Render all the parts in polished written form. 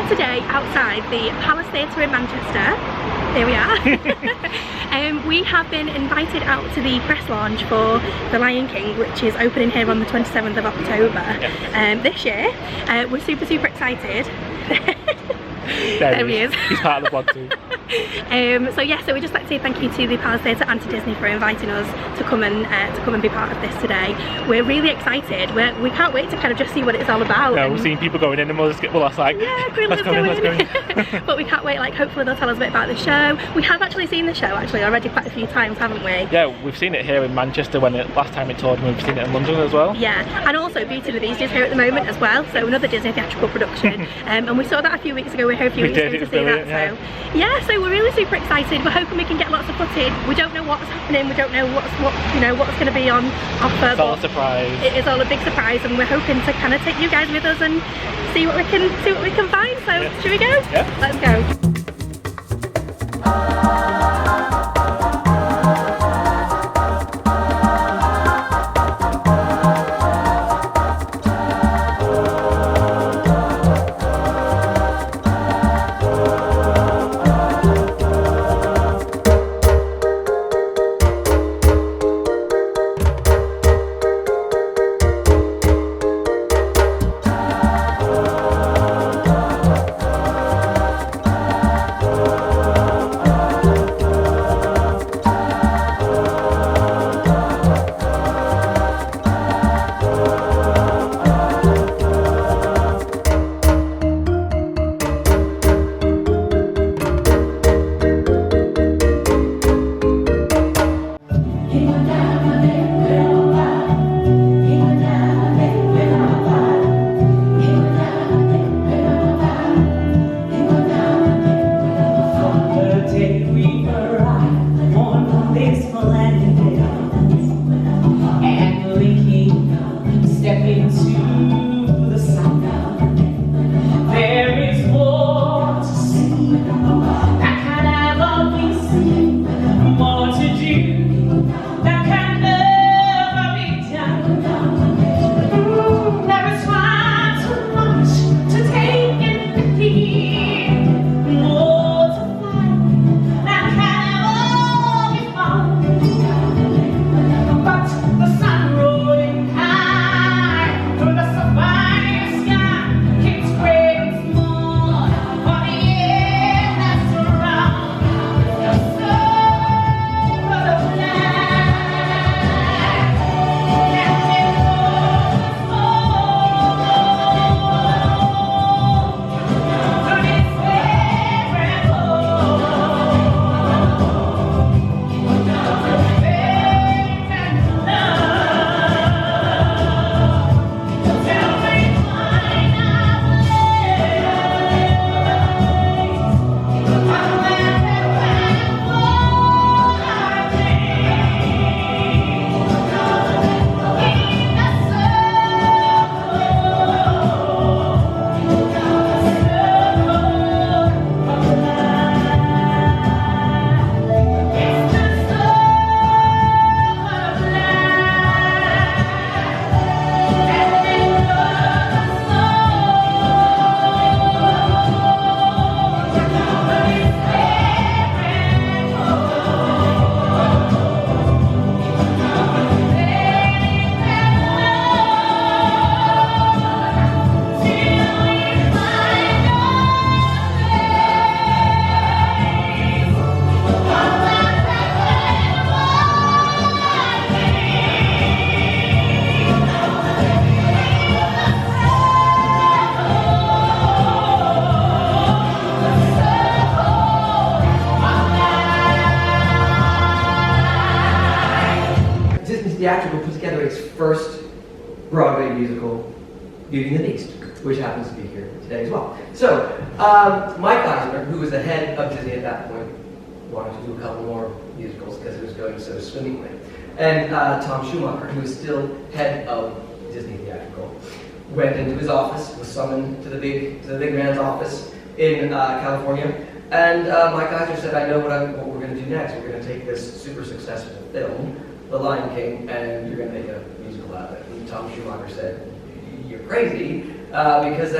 today outside the Palace Theatre in Manchester. Here we are. We have been invited out to the press launch for The Lion King, which is opening here on the 27th of October this year. We're super excited. There he is. He's part of the vlog too. So we'd just like to say thank you to the Palace Theatre and to Disney for inviting us to come and be part of this today. We're really excited. We can't wait to kind of just see what it's all about. No, we've seen people going in and we'll that's like, yeah, great, let's go in. But we can't wait, like hopefully they'll tell us a bit about the show. We have actually seen the show already quite a few times, haven't we? Yeah, we've seen it here in Manchester last time it toured, and we've seen it in London as well. Yeah, and also Beauty and the Beast is here at the moment as well, so another Disney theatrical production. And we saw that a few weeks ago. We're here a few weeks ago to see that. Yeah. So yeah, so we're really super excited. We're hoping we can get lots of footage. We don't know what's happening. We don't know what's going to be on offer. It's all a surprise. It is all a big surprise, and we're hoping to kind of take you guys with us and see what we can find. So yeah. Should we go? Yeah. Let's go. Theatrical put together its first Broadway musical, Beauty and the Beast, which happens to be here today as well. So, Mike Eisner, who was the head of Disney at that point, wanted to do a couple more musicals because it was going so swimmingly. And Tom Schumacher, who is still head of Disney Theatrical, went into his office, was summoned to the big man's office in California, and Mike Eisner said, I know what we're going to do next. We're going to take this super successful film, The Lion King, and you're going to make a musical out of it. And Tom Schumacher said, you're crazy, because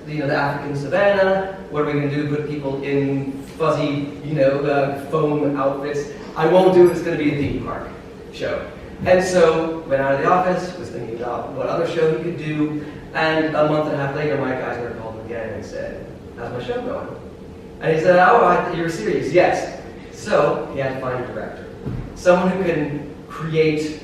the African savannah. What are we going to do? Put people in fuzzy, foam outfits. I won't do it. It's going to be a theme park show. And so went out of the office, was thinking about what other show he could do, and a month and a half later, Mike Eisner called him again and said, "How's my show going?" And he said, "Oh, I thought you were serious." "Yes." So he had to find a director, someone who can create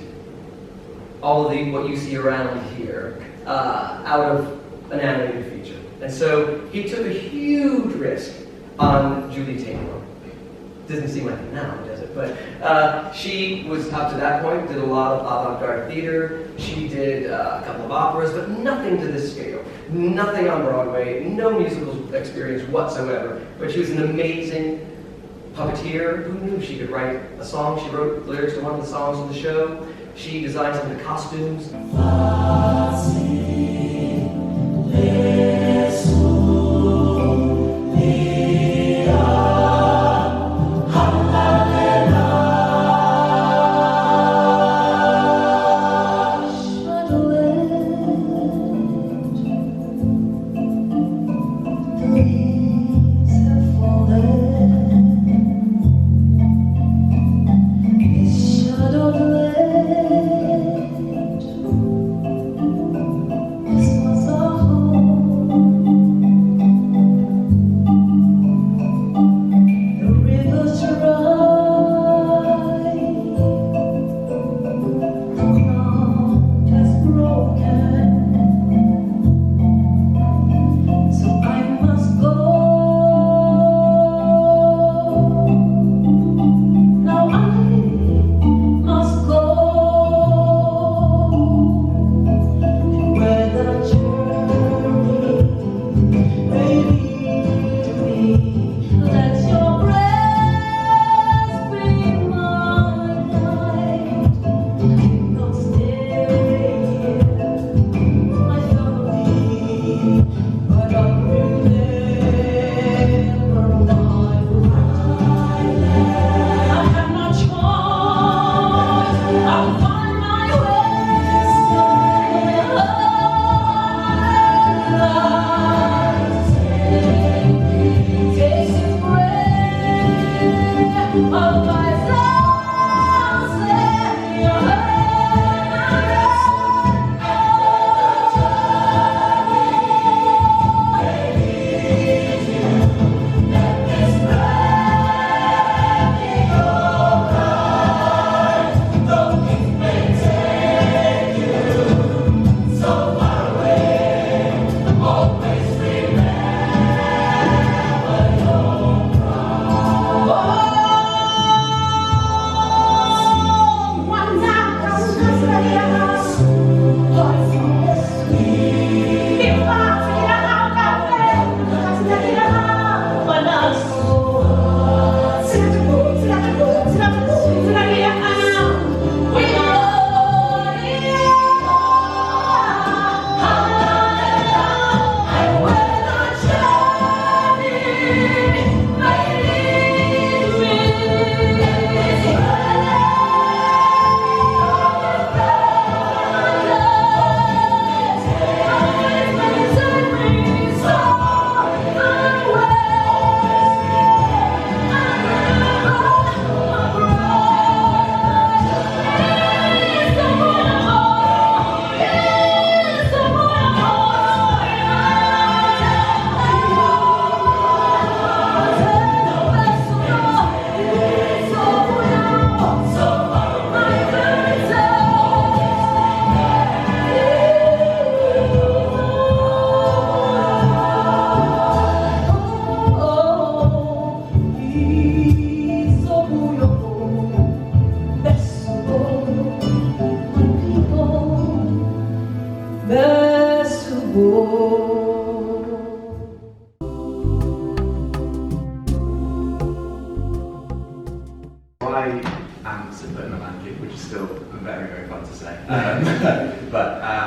all of what you see around here out of an animated feature. And so he took a huge risk on Julie Taymor. Doesn't seem like it now, does it? But she was, up to that point, did a lot of avant-garde theater. She did a couple of operas, but nothing to this scale. Nothing on Broadway, no musical experience whatsoever. But she was an amazing puppeteer. Who knew she could write a song? She wrote lyrics to one of the songs of the show. She designed some of the costumes.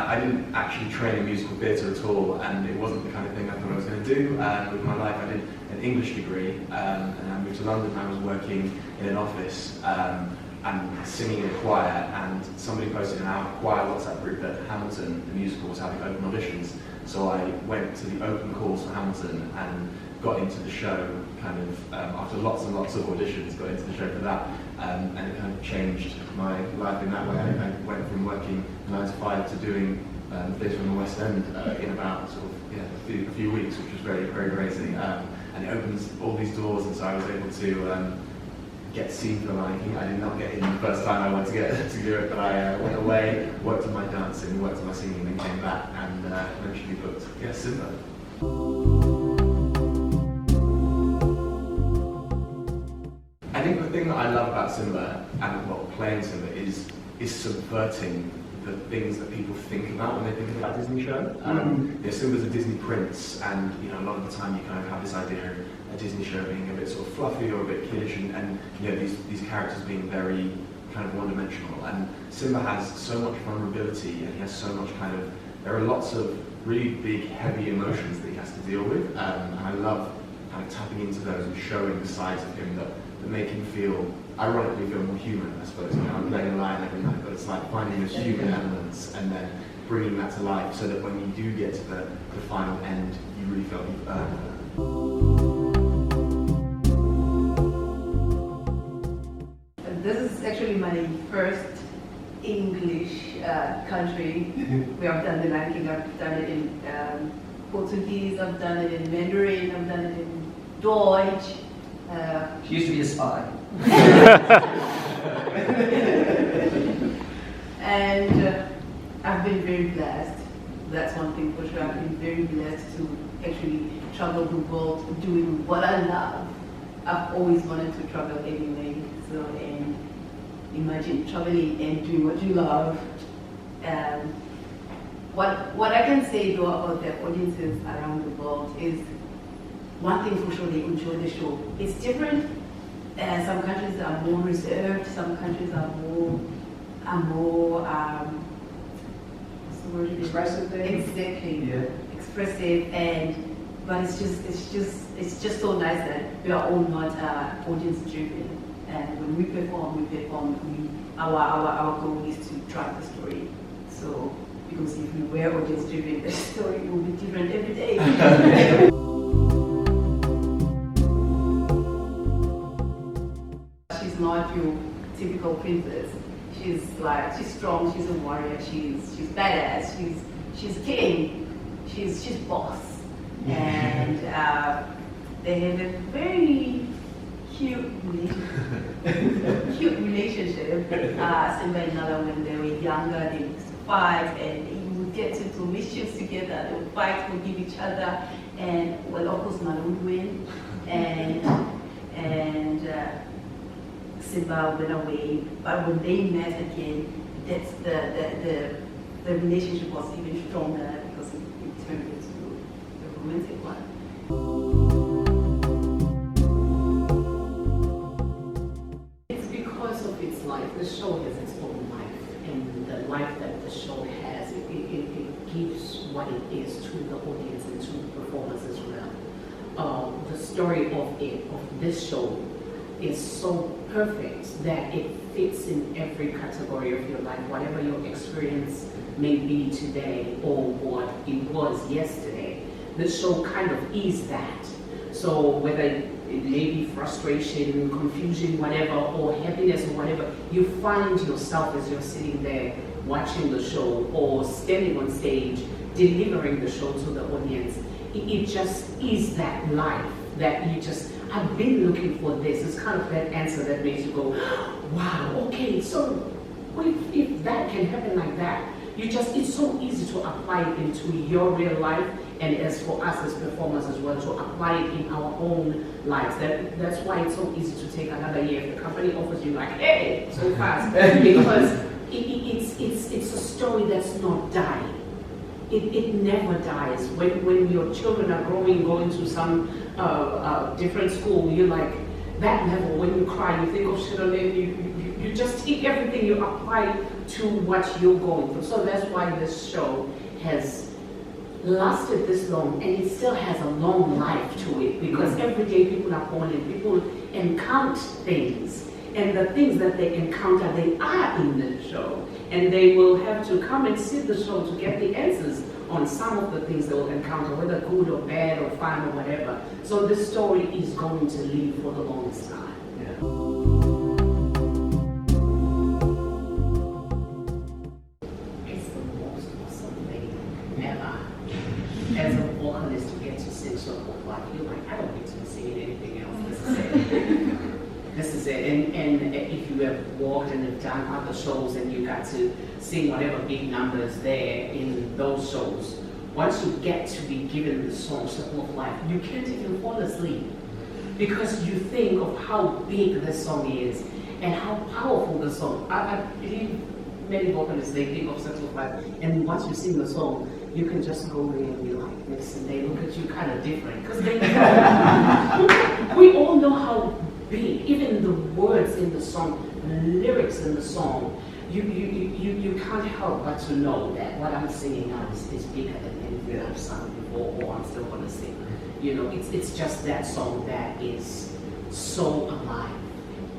I didn't actually train in musical theatre at all, and it wasn't the kind of thing I thought I was going to do with my life. I did an English degree, and I moved to London. I was working in an office and singing in a choir, and somebody posted in our choir WhatsApp group that Hamilton, the musical, was having open auditions. So I went to the open calls for Hamilton and got into the show kind of, after lots and lots of auditions, got into the show for that, and it kind of changed my life in that way. I went from working 9 to 5 to doing theatre on the West End in about sort of, a few weeks, which was very, very crazy. And it opens all these doors, and so I was able to get seen for the Lion King. I did not get in the first time I went to do it, but I went away, worked on my dancing, worked on my singing, and then came back and eventually booked Simba. I think the thing that I love about Simba, and playing Simba, is subverting the things that people think about when they think about a Disney show. Simba's a Disney prince, and a lot of the time you kind of have this idea of a Disney show being a bit sort of fluffy or a bit kiddish, and these characters being very kind of one-dimensional. And Simba has so much vulnerability, and he has so much there are lots of really big, heavy emotions that he has to deal with, and I love kind of tapping into those and showing the sides of him that make him ironically feel more human, I suppose. I'm playing a lion every night, but it's like finding those human elements and then bringing that to life, so that when you do get to the final end, you really feel you've earned it. This is actually my first English country. We have done the Lion King. I've done it in Portuguese, I've done it in Mandarin, I've done it in Deutsch. She used to be a spy. And I've been very blessed. That's one thing for sure. I've been very blessed to actually travel the world doing what I love. I've always wanted to travel anyway. So, and imagine traveling and doing what you love. What I can say though about the audiences around the world is, one thing for sure, they enjoy the show. It's different. Some countries are more reserved. Some countries are more Expressive. Exactly. Yeah. Expressive, but it's just so nice that we are all not audience driven. And when we perform, our goal is to drive the story. So because if we were audience driven, the story will be different every day. She's not your typical princess. She's strong, she's a warrior, she's badass, she's king, she's boss. And they have a very cute relationship. Simba and Nala, when they were younger, they used to fight, and they would get into mischiefs together. They would fight, forgive each other, and of course Nala would win. And Simba went away, but when they met again, that's the relationship was even stronger because it turned into a romantic one. It's because of its life. The show has its own life, and the life that the show has, it gives what it is to the audience and to the performers as well. The story of this show is so perfect that it fits in every category of your life, whatever your experience may be today or what it was yesterday. The show kind of is that. So whether it may be frustration, confusion, whatever, or happiness or whatever, you find yourself as you're sitting there watching the show or standing on stage delivering the show to the audience. It just is that life that you just, I've been looking for this. It's kind of that answer that makes you go, wow, okay, so if that can happen like that, it's so easy to apply it into your real life, and as for us as performers as well, to apply it in our own lives. That's why it's so easy to take another year. If the company offers you like, hey, so fast, because it's a story that's not dying. It never dies. When your children are growing, going to some different school, you're like, that level, when you cry, you think of Shadowland, you just take everything you apply to what you're going through. So that's why this show has lasted this long, and it still has a long life to it, because every day people are born and people encounter things, and the things that they encounter, they are in the show. And they will have to come and see the show to get the answers on some of the things they will encounter, whether good or bad or fun or whatever. So this story is going to live for the longest time. It's the most awesome thing ever. As a vocalist, you get to sing so like you're like, I don't get to sing anything else. This is it. This is it. And if you have walked and have done other shows and you got to sing whatever big numbers there in those shows, once you get to be given the song Circle of Life, you can't even fall asleep because you think of how big the song is and how powerful the song. I believe many vocalists, they think of Circle of Life, and once you sing the song, you can just go there and be like this, and they look at you kind of different because they know. We all know how big, even the words in the song, the lyrics in the song, you can't help but to know that what I'm singing now is bigger than anything I've sung before or I'm still going to sing. You know, it's just that song that is so alive.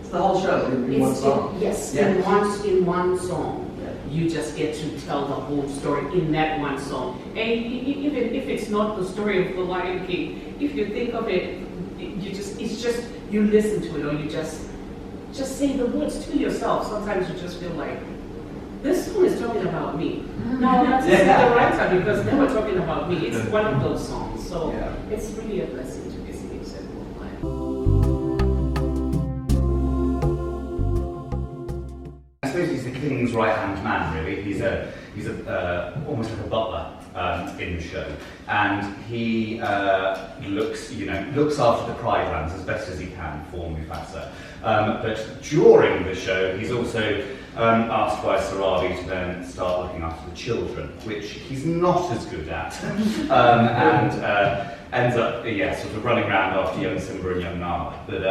It's the whole show in one song. Yes, Yeah. in one song. You just get to tell the whole story in that one song. And even if it's not the story of the Lion King, if you think of it, you listen to it or you just say the words to yourself. Sometimes you just feel like, this song is talking about me. No, not to say the writer because they were talking about me. It's one of those songs. So it's really a blessing to be singing Circle of Life. I suppose he's the king's right-hand man, really. He's almost like a butler in the show, and he looks after the Pridelands as best as he can for Mufasa. But during the show, he's also asked by Sarabi to then start looking after the children, which he's not as good at, and ends up, sort of running around after young Simba and young Nala. But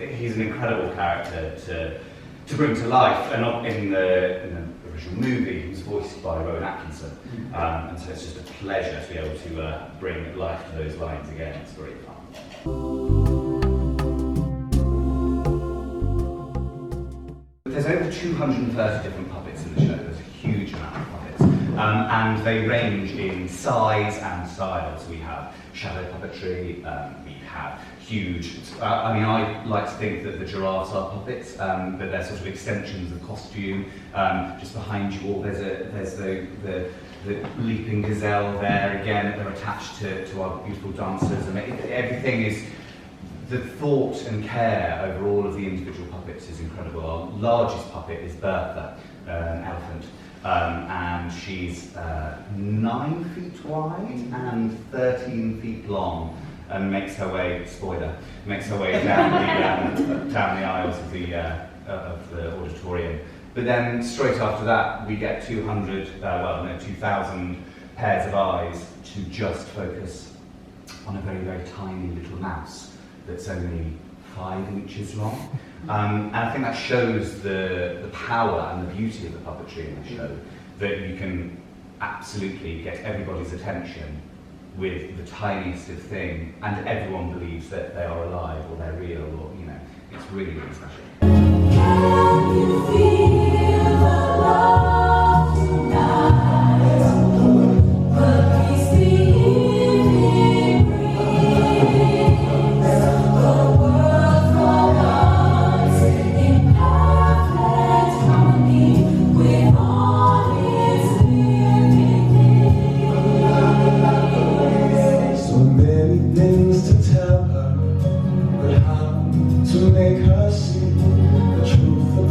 he's an incredible character to bring to life, and in the original movie, he was voiced by Rowan Atkinson, and so it's just a pleasure to be able to bring life to those lines again. It's very fun. There's over 230 different puppets in the show. There's a huge amount of puppets, and they range in size and style. So we have shadow puppetry, we have huge. I like to think that the giraffes are puppets, but they're sort of extensions of costume. Just behind you all, there's the leaping gazelle there again. They're attached to our beautiful dancers, and everything is. The thought and care over all of the individual puppets is incredible. Our largest puppet is Bertha, an elephant, and she's 9 feet wide and 13 feet long, and makes her way down the aisles of the auditorium. But then straight after that, we get 2,000 pairs of eyes to just focus on a very, very tiny little mouse that's only 5 inches long. And I think that shows the power and the beauty of the puppetry in the show, that you can absolutely get everybody's attention with the tiniest of thing, and everyone believes that they are alive or they're real, or it's really, really special. Can you feel the love tonight? But we see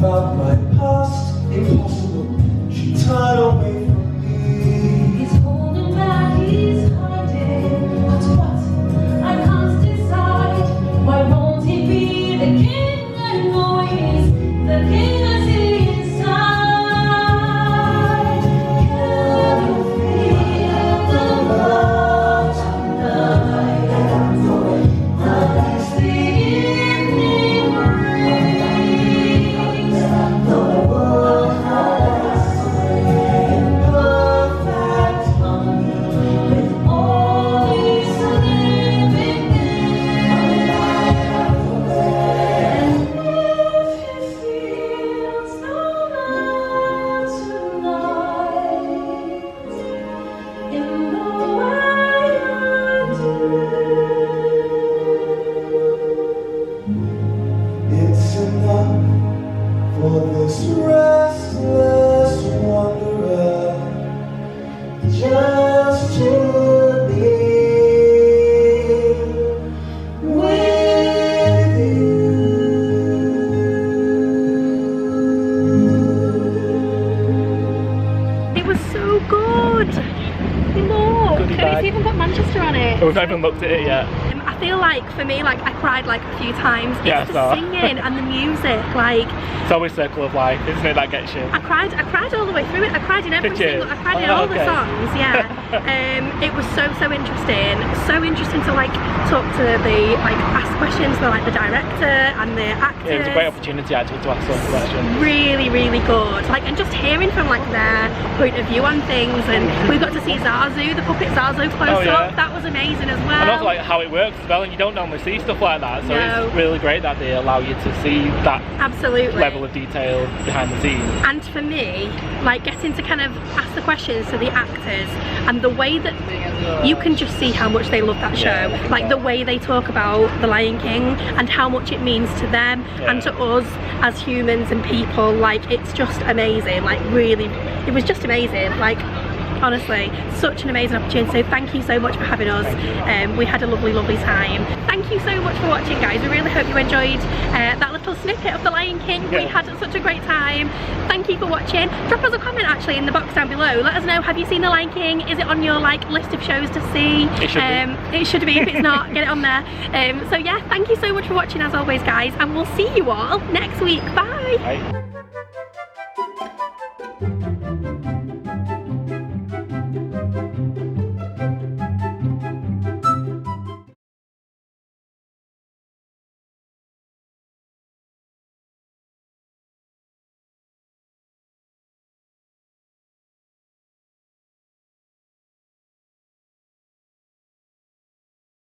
about my past, impossible. She turned away from me. He's holding back, he's hiding. But what? I can't decide. Why won't he be the king I know he is? The king I see inside. Can you feel the love tonight? As the evening brings, the world has was so good. Look, Goodie and bag. it's even got Manchester on it. We've not even looked at it yet. I feel like for me, like I cried like a few times. It's Yeah, the so. singing and the music, like It's always circle of life, isn't it? That gets you. I cried all the way through it. I cried in every Did you? single, I cried in Oh, all the okay. songs, yeah. It was so interesting. So interesting to like talk to the, like ask questions to like the director and the actors. It was a great opportunity actually to ask some questions. Really good. Like, and just hearing from like their point of view on things, and we got to see Zazu, the puppet Zazu close yeah. up. That was amazing as well. And also like how it works as well, and you don't normally see stuff like that, so No. it's really great that they allow you to see that Absolutely. level of detail behind the scenes. And for me, like getting to kind of ask the questions to the actors, and the way that you can just see how much they love that show, Yeah, like the way they talk about The Lion King and how much it means to them and to us as humans and people. Like, it's just amazing. Like, really, it was just amazing. Like, honestly, such an amazing opportunity. So thank you so much for having us. We had a lovely time. Thank you so much for watching, guys. We really hope you enjoyed that little snippet of The Lion King. We had such a great time. Thank you for watching. Drop us a comment actually in the box down below. Let us know, have you seen The Lion King? Is it on your like list of shows to see? It should be. It should be. If it's not, get it on there. So yeah, thank you so much for watching as always, guys, and we'll see you all next week. Bye. Right.